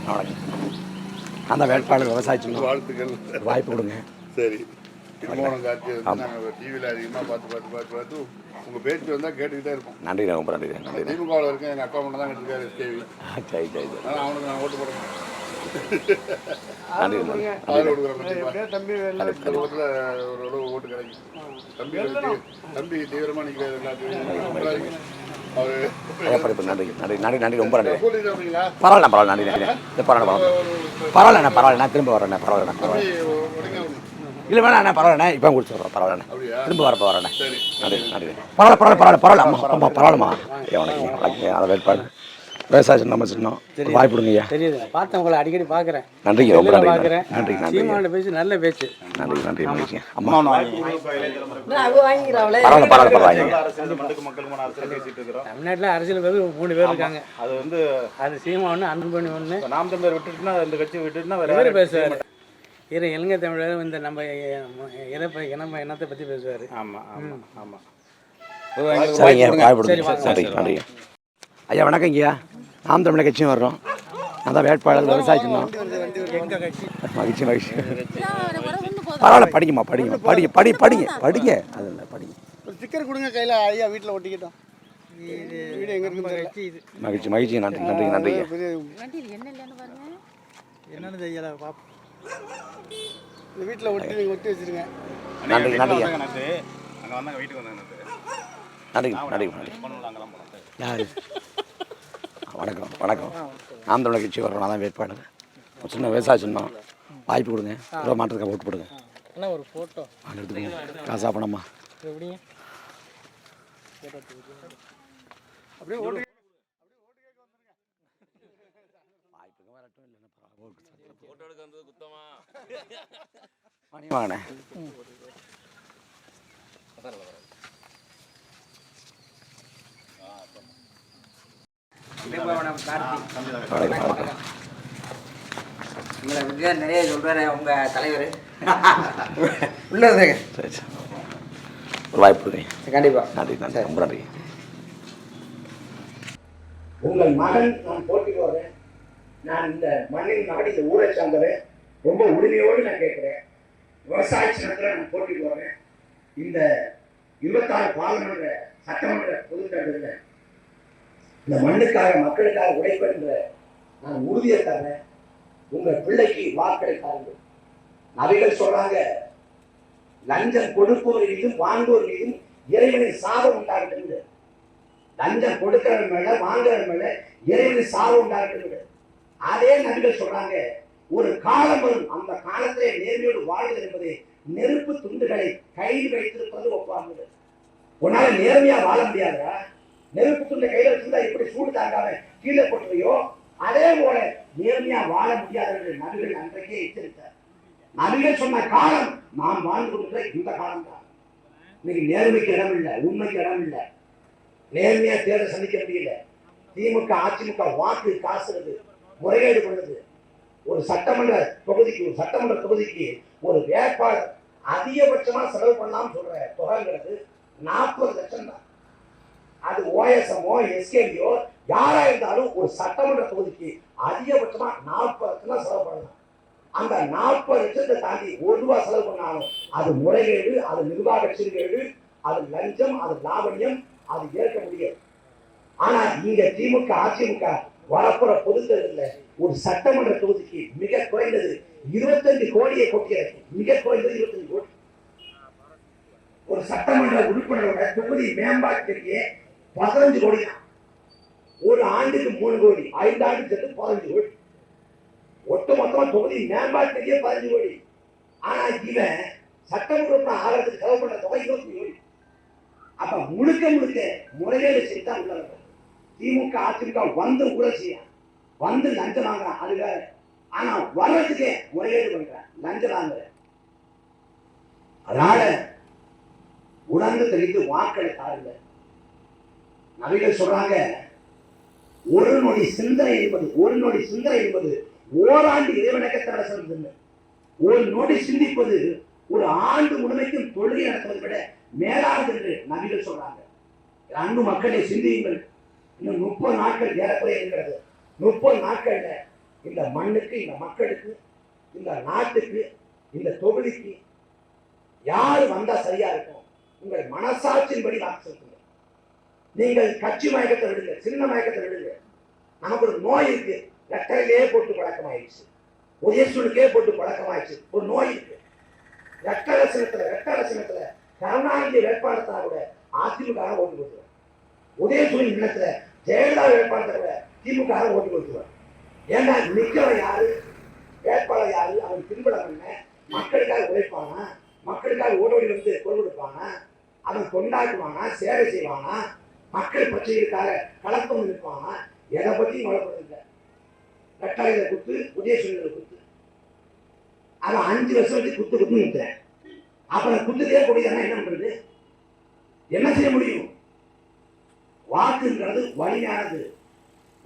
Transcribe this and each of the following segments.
வணக்கம். அந்த வேட்பாளர் விவசாய சின்னம். வாழ்த்துக்கள். வாய்ப்பு கொடுங்க. சரி. திருமணம் காட்சி வந்து நாங்கள் டிவியில் அதிகமாக பார்த்து உங்கள் பேச்சு வந்தால் கேட்டுக்கிட்டே இருப்போம். நன்றி, ரொம்ப நன்றி. நன்றி. திமுகவில் இருக்கேன், எங்கள் அப்பா மட்டும் தான் கேட்டுருக்காரு எஸ்கேவி. சரி சரி. ஆனால் அவனுக்கு நான் ஓட்டு போடுறேன். நன்றி. ஆள் கொடுக்குறேன். தம்பி ஓரளவு ஓட்டு கிடைக்கும். தம்பி தீவிரமாக நிற்கிறார் எல்லாத்தையும். நன்றி ரொம்ப நன்றி. பரவாயில்ல நன்றி. பரவாயில்ல நான் திரும்ப வரேண்ணே. பரவாயில்ல இல்லை வேணா பரவாயில்லண்ணே. இப்போ குடிச்சு வரோம். பரவாயில்லண்ணே, திரும்ப வரப்போ வரேண்ணே. நன்றி. பரவாயில்ல அம்மா பரவாயில்லம்மா. உனக்கு அதை வேட்பாடு விவசாய சின்னம் சின்னம் வாய்ப்பு கொடுங்க. தெரியுது, பார்த்தவங்களை அடிக்கடி பார்க்குறேன். நன்றி, ரொம்ப நன்றி. சீமானோட பேச்சு நல்ல பேச்சு. நன்றி. அம்மா தமிழ்நாட்டில் அரசியல் பேர் 3 பேர் இருக்காங்க. அது வந்து சீமானு, அன்புமணி ஒன்று, நாம் தமிழர் விட்டுட்டுனா இந்த கட்சி விட்டுட்டுனா வேறு பேசுவார். இலங்கை தமிழர் இந்த நம்ம இனத்தை பற்றி பேசுவார். நன்றி. ஐயா வணக்கங்கய்யா. நாம் தமிழர் கட்சியும் வர்றோம். நான் தான் வேட்பாளர் விவசாய சின்னம். மகிழ்ச்சி. பரவாயில்ல, படிங்கம்மா. படிங்க. அது இல்லை, படிங்க. ஒரு ஸ்டிக்கர் கொடுங்க கையில், ஐயா வீட்டில் ஒட்டிக்கிட்டோம். வீடு எங்கே இருக்கு? மகிழ்ச்சி. நன்றி. என்னன்னு ஐயா பார்ப்போம். இந்த வீட்டில் ஒட்டி வச்சுருங்க. நன்றி. யார்? வணக்கம். நாம் தமிழர் கட்சி வர்றோம். நான் தான் வேட்பாளர். சின்ன விவசாய சின்னம் வாய்ப்பு கொடுங்க. மாற்றத்துக்காக ஓட்டு போடுங்க. ஒரு ஃபோட்டோ எடுத்துக்கோங்க. காசா பணமா அப்படியே வாங்கண்ணே. நிறைய சொல்றாரு உங்க தலைவர். உள்ளது சரி. ஒரு வாய்ப்பு கொடுங்க. கண்டிப்பா. நன்றி. ரொம்ப நன்றி. உங்கள் மகன் நான் போட்டி போடுறேன். நான் இந்த மண்ணின் நாடு, இந்த ஊரை சார்ந்தவன். ரொம்ப உரிமையோடு நான் கேட்கிறேன். விவசாய சின்னத்தில் நான் போட்டி போடுறேன். இந்த 26 பாராளுமன்ற சட்டமன்ற பொதுத்தேர்தலில் இந்த மண்ணுக்காக மக்களுக்காக உழைப்பேன் என்ற நான் உறுதியை தரேன். உங்க பிள்ளைக்கு வாக்களித்தார்கள். நபிகள் சொல்றாங்க, லஞ்சம் கொடுப்போர் மீதும் வாங்குவோர் மீதும் இறைவனின் சாபம் உண்டாகிறது. லஞ்சம் கொடுக்கிறவன் மேல வாங்குறவன் மேல இறைவனின் சாபம் உண்டாகிறது. அதே நபிகள் சொல்றாங்க, ஒரு காலம் வரும், அந்த காலத்திலே நேர்மையோடு வாழ்வது என்பது நெருப்பு துண்டுகளை கையில் வைத்திருப்பது ஒப்பாகுது. உன்னால நேர்மையா வாழ முடியாதா? நெருப்பு துண்டை கையில வச்சிருந்தா எப்படி சூடு தாங்காம கீழே போட்டுவையோ, அதே போல நேர்மையா வாழ முடியாது என்று நபிகள் அன்றைக்கே எச்சரித்தார். நபிகள் சொன்ன காலம் நாம் வாழ்ந்து கொண்டிருக்கிற இந்த காலம் தான். இன்னைக்கு நேர்மைக்கு இடம் இல்லை, உண்மைக்கு இடம் இல்லை. நேர்மையா தேர்தல் சந்திக்க முடியல. திமுக அதிமுக வாக்கு காசுறது, முறைகேடு பண்ணுது. ஒரு சட்டமன்ற தொகுதிக்கு ஒரு வேட்பாளர் அதிகபட்சமா செலவு பண்ணலாம்னு சொல்ற தொகைங்கிறது 40 லட்சம் தான். அது ஓஎஸ்எம்மோ எஸ்கேவியோ யாரா இருந்தாலும் ஒரு சட்டமன்ற தொகுதிக்கு அதிகபட்சமா 40 லட்சம் தான் செலவு பண்ணலாம். அந்த 40 லட்சத்தை தாண்டி ₹1 செலவு பண்ணாலும் அது முறைகேடு, அது நிர்வாக சீர்கேடு, அது லஞ்சம், அது லாவணியம், அது ஏற்க முடியாது. ஆனா இங்க திமுக அதிமுக வரப்புற பொது தேர்தலில் ஒரு சட்டமன்ற தொகுதிக்கு மிக குறைந்தது 25 கோடியை கொட்டியது. மிக குறைந்தது 25 கோடி. ஒரு சட்டமன்ற உறுப்பினரோட தொகுதி மேம்பாட்டிற்கு 15 கோடி தான். ஒரு ஆண்டுக்கு 3 கோடி, 5 ஆண்டுக்கு சேர்த்து 15 கோடி. ஒட்டு மொத்தமா தொகுதி மேம்பாட்டிற்கே 15 கோடி. ஆனா இவன் சட்டமன்ற உறுப்பினர் ஆகிறதுக்கு செலவு பண்ற தொகை 20 கோடி. அப்ப முழுக்க முறைகேடு செய்தான் உள்ள. திமுக அதிமுக வந்து ஊழல் செய்ய, வந்து லஞ்சம் வாங்குறான், அது வேற. ஆனா வர்றதுக்கே முறைகேடு பண்றான், லஞ்சம் வாங்குற. அதனால உணர்ந்து தெரிந்து வாக்களித்தார்கள். நபிகள் சொல்றாங்க, ஒரு நொடி சிந்தனை என்பது ஓராண்டு இறைவணக்கத்தை சொல்றது. ஒரு நொடி சிந்திப்பது ஒரு ஆண்டு முழுமைக்கும் தொழுகை நடத்துவதை விட மேலானது என்று நபிகள் சொல்றாங்க. அன்பு மக்களை சிந்தியுங்கள். இன்னும் 30 நாட்கள் ஏறக்குறைய இருக்கிறது. 30 நாட்கள்ல இந்த மண்ணுக்கு, இந்த மக்களுக்கு, இந்த நாட்டுக்கு, இந்த தொகுதிக்கு யாரு வந்தா சரியா இருக்கும்? உங்கள் மனசாட்சியின்படி வாக்கு செலுத்துங்க. நீங்கள் கட்சி மயக்கத்தை விடுங்க, சின்ன மயக்கத்தை விடுங்க. நமக்கு ஒரு நோய் இருக்கு, ரெட்டையிலே போட்டு பழக்கமாயிடுச்சு, உதயசூலுக்கே போட்டு பழக்கமாயிடுச்சு. ஒரு நோய் இருக்கு. ரெட்டரசனத்துல கருணாநிதி வேட்பாளர்த்தா கூட அதிமுக ஓட்டு கொடுத்துருவார். உதயசூலின் இல்லத்துல ஜெயலலிதா வேட்பாளர்த்த கூட திமுக ஓட்டு கொடுத்துருவார். ஏன்னா நிக்கிறவன் யாரு, வேட்பாளர் யாரு, அவன் பின்பலம் என்ன, மக்களுக்காக உழைப்பானா, மக்களுக்காக ஓடோடி வந்து குரல் கொடுப்பானா, அவன் கொண்டாடுவானா, சேவை செய்வானா, மக்கள் பிரச்சனைகளுக்காக கலப்பம் இருப்பானா, எதை பற்றியும் கவலைப்படுறதில்லை. ரெட்டாயில குத்து, உதயசூரியன் குத்து, அவன் 5 வருஷம் வச்சு குத்து நிற்கிறேன். அப்புறம் குத்துதே கூடியதான் என்ன பண்றது? என்ன செய்ய முடியும்? வாக்குங்கிறது வலிமையானது.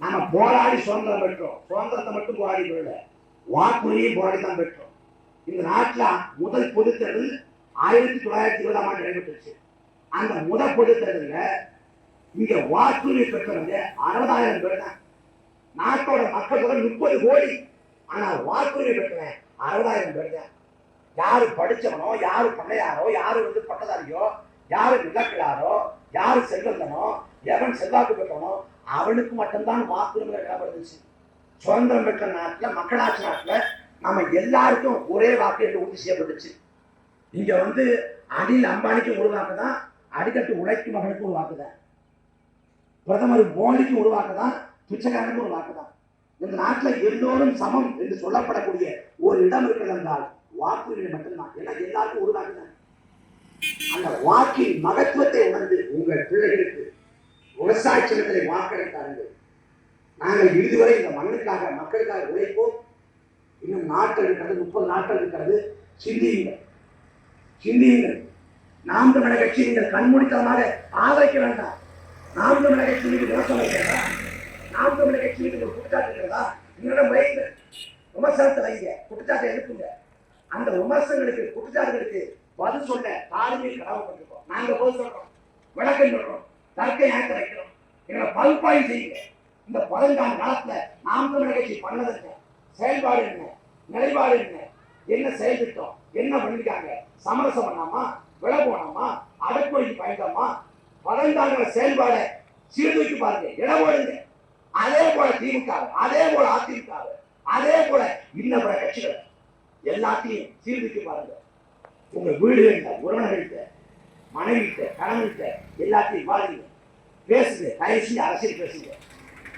நாம போராடி சுதந்திரம் பெற்றோம். சுதந்திரத்தை மட்டும் போராடி போயிடல, வாக்குறுதியும் போராடி தான் பெற்றோம். இந்த நாட்டில் முதல் பொது தேர்தல் 1920ஆம் ஆண்டு நடைபெற்றுச்சு. அந்த முதல் பொது தேர்தலில் இங்க வாக்குறுதி பெற்றவங்க 60,000 பேர் தான். நாட்டோட மக்கள் தொகை 30 கோடி. ஆனா வாக்குறுதி பெற்றவன் 60,000 பேர் தான். யாரு படிச்சவனோ, யாரு பண்ணையாரோ, யாரு பட்டதாரியோ, யாரு நிலக்கிழாரோ, யாரு செல்வந்தனோ, எவன் செல்வாக்கு பெற்றவனோ அவனுக்கு மட்டும்தான் வாக்குரிமை இடப்படுச்சு. சுதந்திரம் பெற்ற நாட்டில், மக்களாட்சி நாட்டில் நம்ம எல்லாருக்கும் ஒரே வாக்கு என்று உறுதி செய்யப்பட்டுச்சு. இங்க அனில் அம்பானிக்கு ஒரு வாக்கு தான், அடிக்கட்டு உழைக்கும் மகனுக்கு ஒரு வாக்கு தான், பிரதமர் மோடிக்கு ஒரு வாக்கு தான், பிச்சைக்காரனுக்கு ஒரு வாக்கு தான். இந்த நாட்டில் எல்லோரும் சமம் என்று சொல்லப்படக்கூடிய ஒரு இடம் இருக்கிறது என்றால் வாக்குரிமை மட்டும்தான். ஏன்னா எல்லாருக்கும் ஒரு வாக்கு தான். அந்த வாக்கின் மகத்துவத்தை உணர்ந்து உங்கள் பிள்ளைகளுக்கு விவசாய சின்னத்திலே வாக்களித்தார்கள். நாங்கள் இதுவரை இந்த மண்ணுக்காக, மக்களுக்காக உழைப்போம். இன்னும் நாட்கள் இருக்கிறது, 30 நாட்கள் இருக்கிறது. சிந்தியுங்கள், சிந்தியுங்கள். நாம் தமிழர் கட்சி நீங்கள் கண்மூடித்தனமாக ஆதரிக்க வேண்டாம். நாம் தமிழர் கட்சி மீது விமர்சனம் வைக்கிறதா, நாம் தமிழர் கட்சி மீது ஒரு குற்றச்சாட்டு இருக்கிறதா, உங்களிடம் வைங்க, விமர்சனத்தை வைங்க, குற்றச்சாட்டை எழுப்புங்க. அந்த விமர்சனங்களுக்கு, குற்றச்சாட்டுகளுக்கு பதில் சொல்ல தாழ்மையில் கடமைப்பட்டிருக்கோம். நாங்க பதில் சொல்றோம், விளக்கம் சொல்றோம், தர்க்க நியாயத்தை வைக்கிறோம். எங்களை பகுப்பாய்வு செய்யுங்க. இந்த 14 காலத்துல நாம் தமிழர் கட்சி பண்ணதற்கு செயல்பாடு என்ன, நிலைப்பாடு என்ன செயல் திட்டம், என்ன பண்ணிருக்காங்க, சமரசம் பண்ணாமா, விலை போனாமா, அடக்குறைக்கு பயந்தாமா, 14 செயல்பாடை சீர்தூக்கி பாருங்க, இடம்போடுங்க. அதே போல திமுக, அதே போல அதிமுக, அதே போல இன்ன பல கட்சிகள் எல்லாத்தையும் சீர்தூக்கி பாருங்க. உங்க வீடுகள்கிட்ட, உறவினர்கள்ட்ட, மனைவிட்ட, கணவன்கிட்ட எல்லாத்தையும் பாருங்க, பேசுங்க. தயவு செஞ்சு அரசியல் பேசுங்க,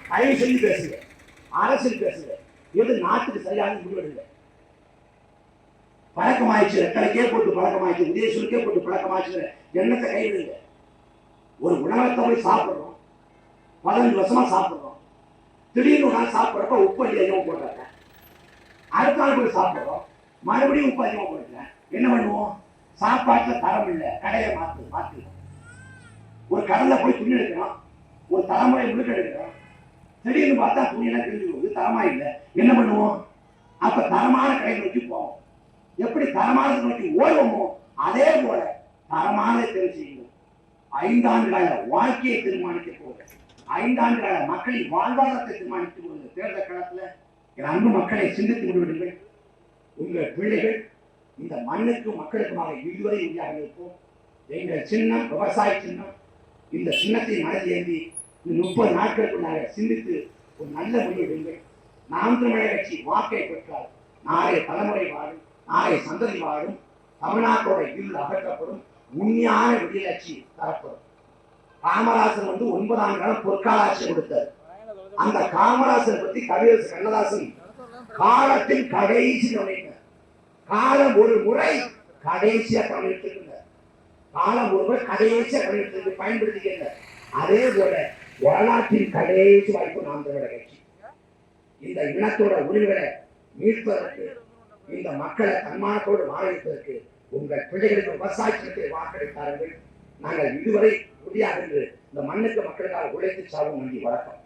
தயவு செஞ்சு பேசுங்க, அரசியல் பேசுங்க. எது நாட்டுக்கு சரியான முடிவெடுங்க. பழக்கமாயிடுச்சு, ரெட்டலைக்கே போட்டு பழக்கமாயிடுச்சு, உதயசூலுக்கே போட்டு பழக்கமாயிடுச்சு எண்ணத்தை கைவிடுங்க. ஒரு உணவத்தை போய் சாப்பிட்றோம், 15 வருஷமா சாப்பிட்றோம். திடீர்னு ஒரு நாள் சாப்பிட்றப்ப உப்பு அதிகமாக போடுறாங்க. அடுத்த நாள் போய் சாப்பிட்றோம், மறுபடியும் உப்பு அதிகமாக போடுறாங்க. என்ன பண்ணுவோம்? சாப்பாட்டில் தரம் இல்லை, கடையை மாற்றுவோம். ஒரு கடலில் போய் துணி எடுக்கிறோம், ஒரு தலைமுறை முழுக்க எடுக்கிறோம். திடீர்னு பார்த்தா துணியெல்லாம் கிழிஞ்சு போகுது, தரமா இல்லை. என்ன பண்ணுவோம்? அப்ப தரமான கடை நோக்கி போவோம். எப்படி தரமானதை நோக்கி ஓடுவோமோ அதே போல தரமான தேர்வு செய்யுங்கள். 5 ஆண்டுகால வாழ்க்கையை தீர்மானிக்க போகுது, 5 ஆண்டுகால மக்களின் வாழ்வாதாரத்தை தீர்மானிக்க போகுது. தேர்தல் காலத்துல என் அன்பு மக்களை சிந்தித்து முடிவெடுங்கள். உங்கள் பிள்ளைகள் இந்த மண்ணுக்கும் மக்களுக்குமாக இதுவரை உறுதியாக இருக்கும். எங்கள் சின்னம் விவசாய சின்னம். இந்த சின்னத்தை மனதில் ஏந்தி 30 நாட்களுக்குள்ளாக சிந்தித்து ஒரு நல்ல முடிவெடுங்கள். நாம் தமிழர் கட்சி வாக்கை பெற்றால் நாளை தலைமுறை வாழும், நாளை சந்ததி வாழும், தமிழ்நாட்டோட இருள் அகற்றப்படும், உண்மையான விடியலாட்சி தரப்படும். காமராசர் 9 ஆண்டு காலம் பொற்கால ஆட்சி கொடுத்தார். அந்த காமராசர் பற்றி கவியரசு கண்ணதாசன் காலத்தின் கடைசி கவனித்தார். காலம் ஒரு முறை கடைசியா கவனித்திருக்கிறார். காலம் ஒருவர் கடைசியா கவனித்து பயன்படுத்திக்கிறார். அதே போல வரலாற்றின் கடைசி வாய்ப்பு நாம் தமிழர் கட்சி. இந்த இனத்தோட உரிமைகளை மீட்பதற்கு, இந்த மக்களை தன்மானத்தோடு வாழ வைப்பதற்கு உங்கள் பிள்ளைகளுக்கு விவசாயத்தை வாக்களித்தார்கள். நாங்கள் இதுவரை உறுதியாக இந்த மண்ணுக்கு மக்களுக்காக உழைத்து சாவும். நன்றி, வணக்கம்.